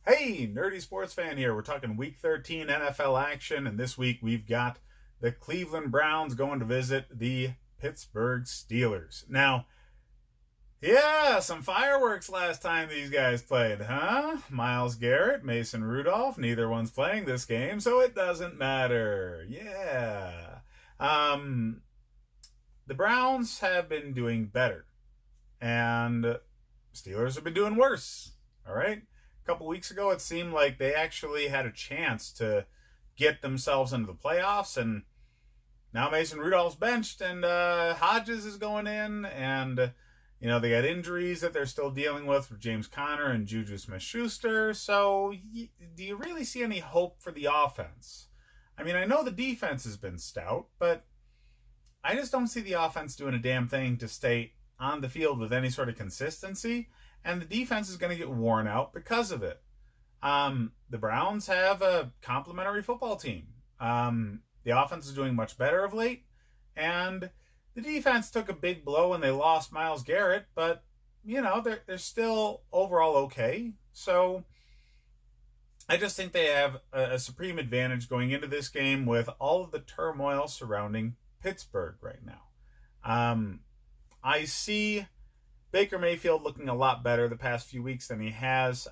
Hey, nerdy sports fan here. We're talking Week 13 NFL action, and this week we've got the Cleveland Browns going to visit the Pittsburgh Steelers. Now, yeah, some fireworks last time these guys played, huh? Myles Garrett, Mason Rudolph, neither one's playing this game, so it doesn't matter. Yeah. Um, the Browns have been doing better, and Steelers have been doing worse. All right. A couple weeks ago, it seemed like they actually had a chance to get themselves into the playoffs, and now Mason Rudolph's benched, and Hodges is going in, and they got injuries that they're still dealing with James Conner and Juju Smith-Schuster. So, do you really see any hope for the offense? I mean, I know the defense has been stout, but I just don't see the offense doing a damn thing to stay on the field with any sort of consistency, and the defense is going to get worn out because of it. The Browns have a complementary football team. The offense is doing much better of late, and the defense took a big blow when they lost Myles Garrett, but, they're still overall okay. So I just think they have a supreme advantage going into this game with all of the turmoil surrounding Pittsburgh right now. I see Baker Mayfield looking a lot better the past few weeks than he has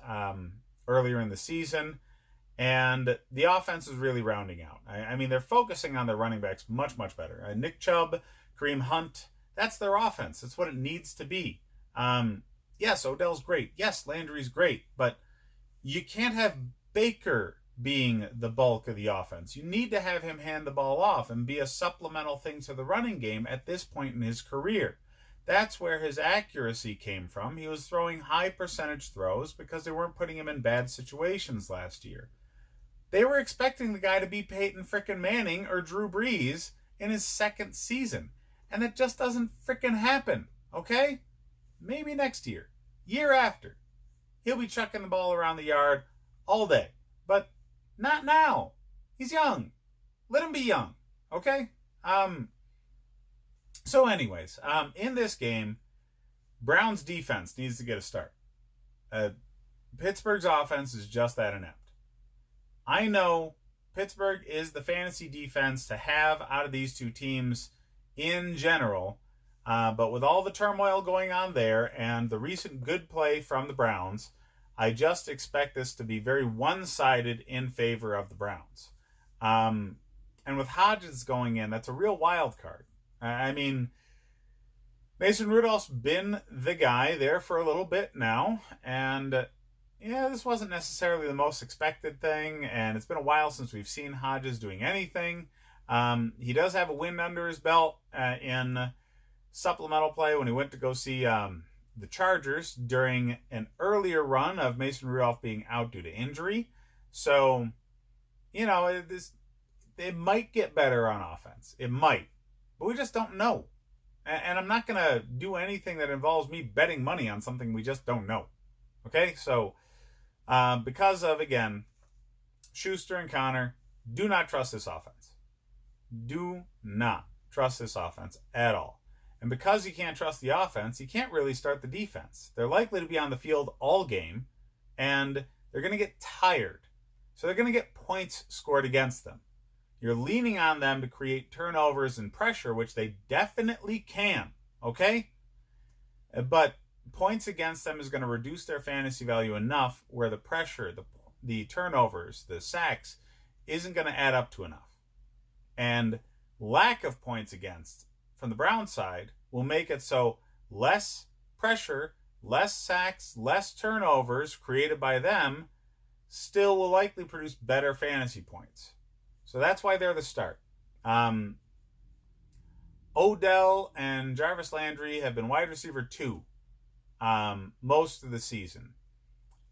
earlier in the season. And the offense is really rounding out. I mean, they're focusing on their running backs much, much better. Nick Chubb, Kareem Hunt, that's their offense. That's what it needs to be. Yes, Odell's great. Yes, Landry's great. But you can't have Baker being the bulk of the offense. You need to have him hand the ball off and be a supplemental thing to the running game at this point in his career. That's where his accuracy came from. He was throwing high percentage throws because they weren't putting him in bad situations last year. They were expecting the guy to be Peyton frickin' Manning or Drew Brees in his second season. And it just doesn't frickin' happen, okay? Maybe next year. Year after. He'll be chucking the ball around the yard all day. But not now. He's young. Let him be young, okay? So anyways, in this game, Browns defense needs to get a start. Pittsburgh's offense is just that inept. I know Pittsburgh is the fantasy defense to have out of these two teams in general, but with all the turmoil going on there and the recent good play from the Browns, I just expect this to be very one-sided in favor of the Browns. And with Hodges going in, that's a real wild card. I mean, Mason Rudolph's been the guy there for a little bit now, and this wasn't necessarily the most expected thing, and it's been a while since we've seen Hodges doing anything. He does have a win under his belt in supplemental play when he went to go see the Chargers during an earlier run of Mason Rudolph being out due to injury. So, it might get better on offense. It might. But we just don't know. And I'm not going to do anything that involves me betting money on something we just don't know. Okay? So, because of, again, Schuster and Connor, do not trust this offense. Do not trust this offense at all. And because you can't trust the offense, you can't really start the defense. They're likely to be on the field all game, and they're going to get tired. So they're going to get points scored against them. You're leaning on them to create turnovers and pressure, which they definitely can, okay? But points against them is going to reduce their fantasy value enough where the pressure, the turnovers, the sacks, isn't going to add up to enough. And lack of points against from the Browns side will make it so less pressure, less sacks, less turnovers created by them still will likely produce better fantasy points. So that's why they're the start. Odell and Jarvis Landry have been wide receiver 2 most of the season.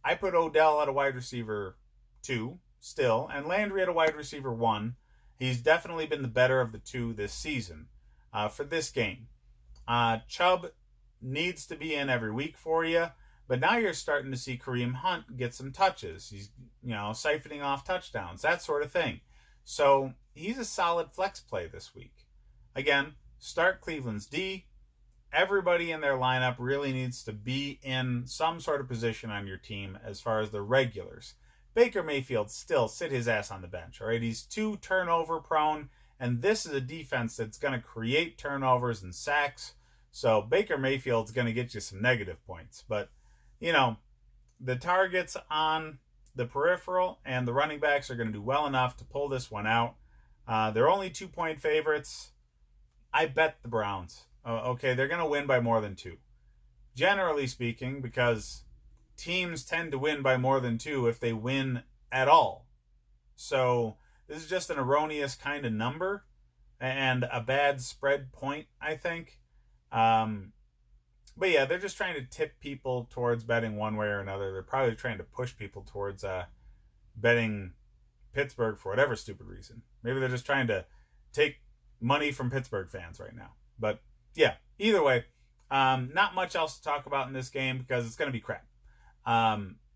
I put Odell at a wide receiver 2 still, and Landry at a wide receiver 1. He's definitely been the better of the two this season for this game. Chubb needs to be in every week for you, but now you're starting to see Kareem Hunt get some touches. He's, siphoning off touchdowns, that sort of thing. So he's a solid flex play this week. Again, start Cleveland's D, everybody in their lineup really needs to be in some sort of position on your team as far as the regulars. Baker Mayfield still sit his ass on the bench, all right? He's too turnover prone, and this is a defense that's going to create turnovers and sacks. So Baker Mayfield's going to get you some negative points. But, you know, the targets on the peripheral and the running backs are going to do well enough to pull this one out. They're only 2-point favorites. I bet the Browns. Okay, they're going to win by more than 2. Generally speaking, because teams tend to win by more than 2 if they win at all. So this is just an erroneous kind of number and a bad spread point, I think. But yeah, they're just trying to tip people towards betting one way or another. They're probably trying to push people towards betting Pittsburgh for whatever stupid reason. Maybe they're just trying to take money from Pittsburgh fans right now. But yeah, either way, not much else to talk about in this game because it's going to be crap.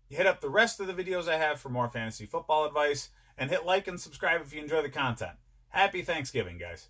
Hit up the rest of the videos I have for more fantasy football advice, and hit like and subscribe if you enjoy the content. Happy Thanksgiving, guys.